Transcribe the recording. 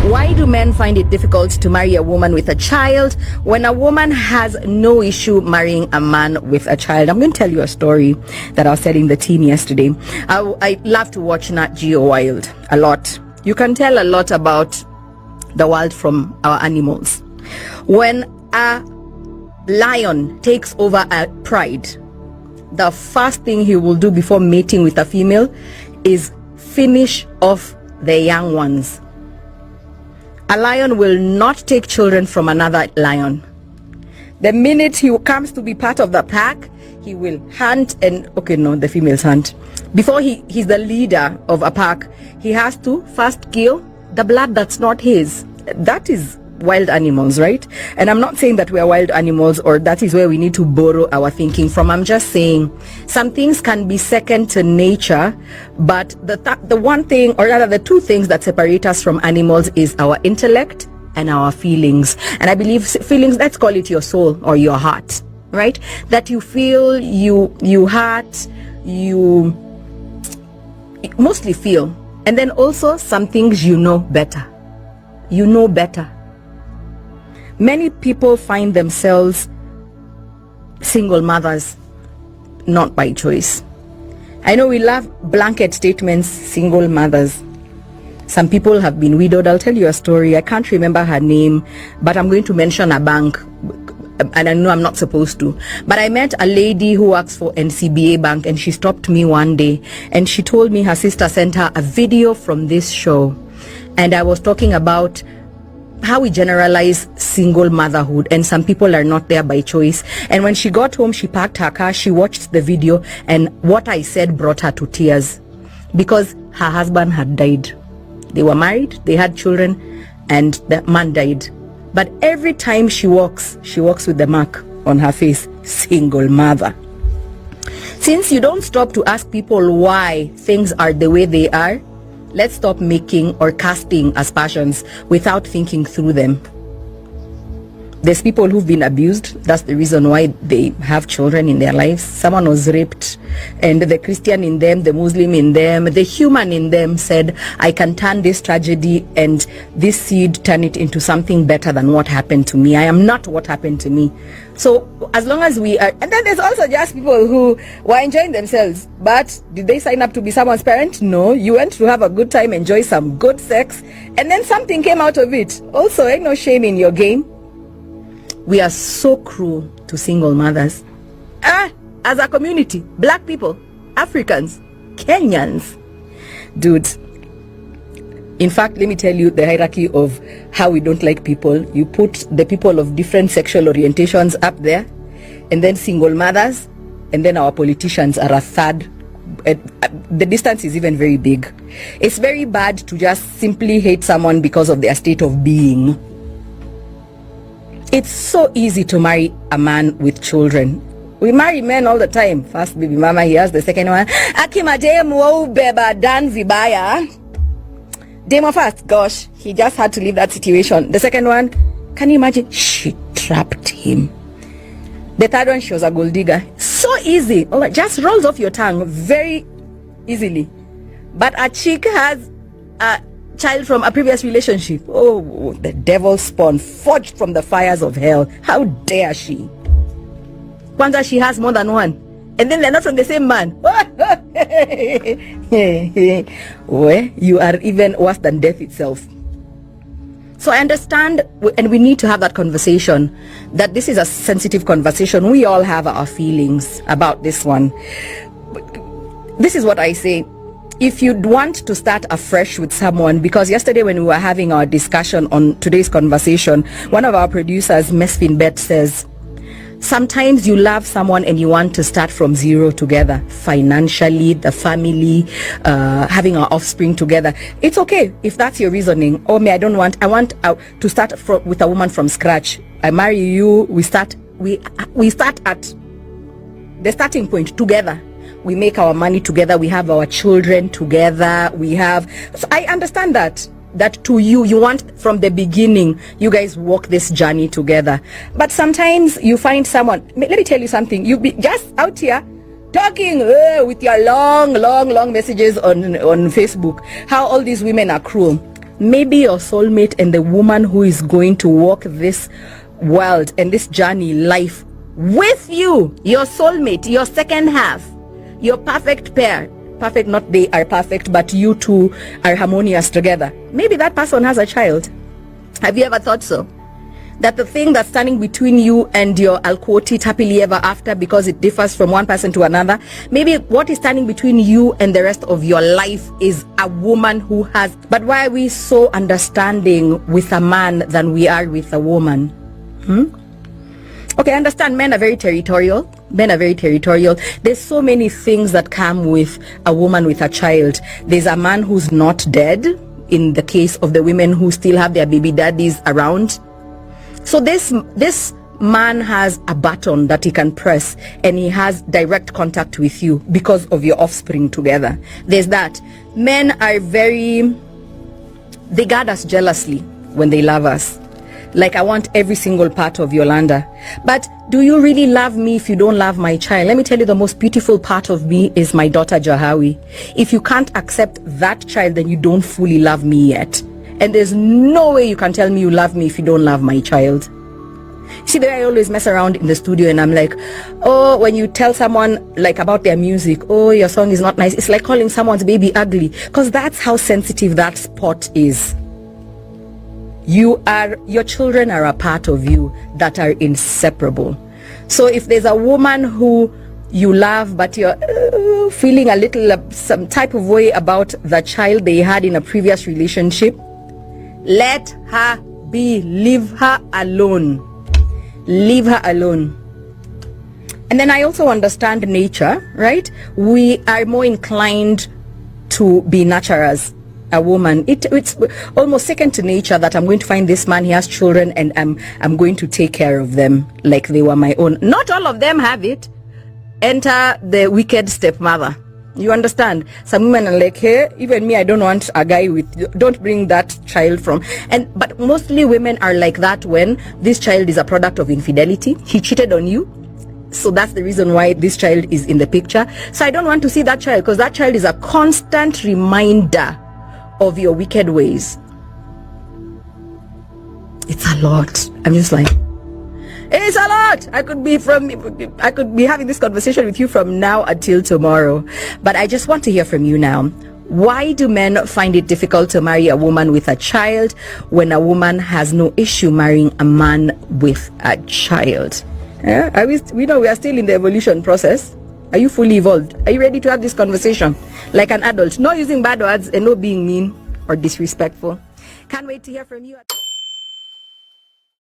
Why do men find it difficult to marry a woman with a child when a woman has no issue marrying a man with a child? I'm going to tell you a story that I was telling the team yesterday. I love to watch Nat Geo Wild a lot. You can tell a lot about the world from our animals. When a lion takes over a pride, the first thing he will do before mating with a female is finish off the young ones. A lion will not take children from another lion. The minute he comes to be part of the pack, he will hunt the females hunt. Before he's the leader of a pack, he has to first kill the blood that's not his. That is wild animals, right? And I'm not saying that we are wild animals or that is where we need to borrow our thinking from. I'm just saying some things can be second to nature, but the one thing, or rather the two things that separate us from animals is our intellect and our feelings. And I believe feelings, let's call it your soul or your heart, right? That you feel, you heart, you mostly feel. And then also some things you know better. You know better. Many people find themselves single mothers, not by choice. I know we love blanket statements, single mothers. Some people have been widowed. I'll tell you a story. I can't remember her name, but I'm going to mention a bank, and I know I'm not supposed to. But I met a lady who works for NCBA Bank, and she stopped me one day, and she told me her sister sent her a video from this show. And I was talking about how we generalize single motherhood, and some people are not there by choice. And when she got home, she parked her car, she watched the video, and what I said brought her to tears because her husband had died. They were married, they had children, and the man died. But every time she walks with the mark on her face, single mother. Since you don't stop to ask people why things are the way they are, let's stop making or casting aspersions without thinking through them. There's people who've been abused. That's the reason why they have children in their lives. Someone was raped, and the Christian in them, the Muslim in them, the human in them said, I can turn this tragedy and this seed, turn it into something better than what happened to me. I am not what happened to me. So as long as we are, and then there's also just people who were enjoying themselves, but did they sign up to be someone's parent? No. You went to have a good time, enjoy some good sex, and then something came out of it. Also, ain't no shame in your game. We are so cruel to single mothers. As a community, black people, Africans, Kenyans. Dude, in fact, let me tell you the hierarchy of how we don't like people. You put the people of different sexual orientations up there, and then single mothers, and then our politicians are a third. The distance is even very big. It's very bad to just simply hate someone because of their state of being. It's so easy to marry a man with children. We marry men all the time. First baby mama, he has the second one. Akima demo beba dan vibaya. Demo first, gosh, he just had to leave that situation. The second one, can you imagine? She trapped him. The third one, she was a gold digger. So easy. All right, just rolls off your tongue very easily. But a chick has a child from a previous relationship. Oh, the devil's spawn, forged from the fires of hell. How dare she? Kwanzaa, she has more than one, and then they're not from the same man. Well, you are even worse than death itself. So I understand, and we need to have that conversation, that this is a sensitive conversation. We all have our feelings about this one. This is what I say. If you'd want to start afresh with someone, because yesterday when we were having our discussion on today's conversation, one of our producers, Mesfin Bet, says, sometimes you love someone and you want to start from zero together, financially, the family, having our offspring together. It's okay if that's your reasoning. Oh, I want to start with a woman from scratch. I marry you, we start at the starting point together. We make our money together, we have our children together, so I understand that to you want from the beginning, you guys walk this journey together. But sometimes you find someone, let me tell you something, you be just out here talking with your long messages on Facebook, how all these women are cruel. maybe your soulmate and the woman who is going to walk this world and this journey life with you, your soulmate, your second half, your perfect pair. Perfect, not they are perfect, but you two are harmonious together. Maybe that person has a child. Have you ever thought so? That the thing that's standing between you and your, I'll quote it, happily ever after, because it differs from one person to another. Maybe what is standing between you and the rest of your life is a woman who has. But why are we so understanding with a man than we are with a woman? Okay, I understand men are very territorial. Men are very territorial. There's so many things that come with a woman with a child. There's a man who's not dead, in the case of the women who still have their baby daddies around. So this man has a button that he can press, and he has direct contact with you because of your offspring together. There's that. Men are they guard us jealously when they love us. Like, I want every single part of Yolanda. But do you really love me if you don't love my child? Let me tell you, the most beautiful part of me is my daughter Jahawi. If you can't accept that child, then you don't fully love me yet. And there's no way you can tell me you love me if you don't love my child. See, the way I always mess around in the studio and I'm like, oh, when you tell someone like about their music, oh, your song is not nice, it's like calling someone's baby ugly, because that's how sensitive that spot is. Your children are a part of you that are inseparable. So if there's a woman who you love, but you're feeling a little some type of way about the child they had in a previous relationship, let her be. Leave her alone. Leave her alone. And then I also understand nature, right? We are more inclined to be nurturers. A woman, it's almost second to nature that I'm going to find this man, he has children, and I'm going to take care of them like they were my own. Not all of them have it. Enter the wicked stepmother. You understand? Some women are like, hey, even me, I don't want a guy with, don't bring that child from. But mostly women are like that when this child is a product of infidelity. He cheated on you. So that's the reason why this child is in the picture. So I don't want to see that child, because that child is a constant reminder of your wicked ways. It's a lot. I'm just like, it's a lot. I could be having this conversation with you from now until tomorrow. But I just want to hear from you now. Why do men find it difficult to marry a woman with a child when a woman has no issue marrying a man with a child? Yeah, we know we are still in the evolution process. Are you fully evolved? Are you ready to have this conversation like an adult? No using bad words and no being mean or disrespectful. Can't wait to hear from you.